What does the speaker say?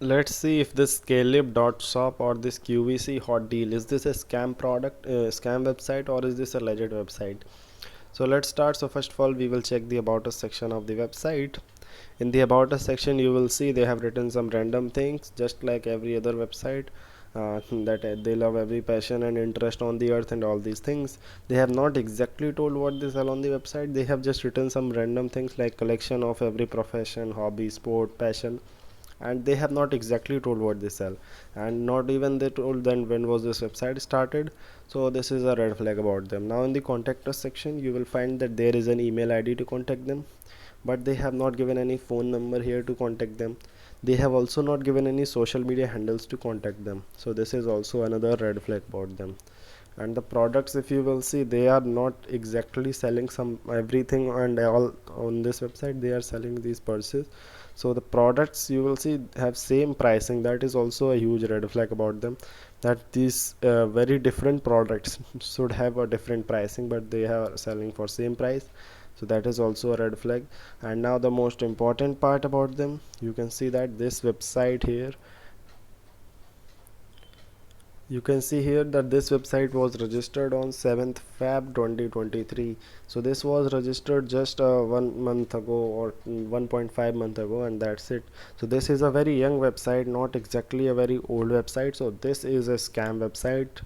Let's see if this Kallyb.shop or this QVC hot deal, is this a scam product, scam website, or is this a legit website? So let's start. So first of all, we will check the about us section of the website. In the about us section, you will see they have written some random things, just like every other website. That they love every passion and interest on the earth and all these things. They have not exactly told what they sell on the website. They have just written some random things like collection of every profession, hobby, sport, passion, and they have not exactly told what they sell, and not even they told then when was this website started. So this is a red flag about them. Now in the contact us section, you will find that there is an email ID to contact them, but they have not given any phone number here to contact them. They have also not given any social media handles to contact them, so this is also another red flag about them. And the products, if you will see, they are not exactly selling some everything and all on this website. They are selling these purses, so the products you will see have same pricing. That is also a huge red flag about them, that these very different products should have a different pricing, but they are selling for same price. So that is also a red flag. And now the most important part about them, you can see that this website here, you can see here that this website was registered on 7th Feb 2023. So this was registered just 1 month ago, or 1.5 month ago, and that's it. So this is a very young website, not exactly a very old website. So this is a scam website.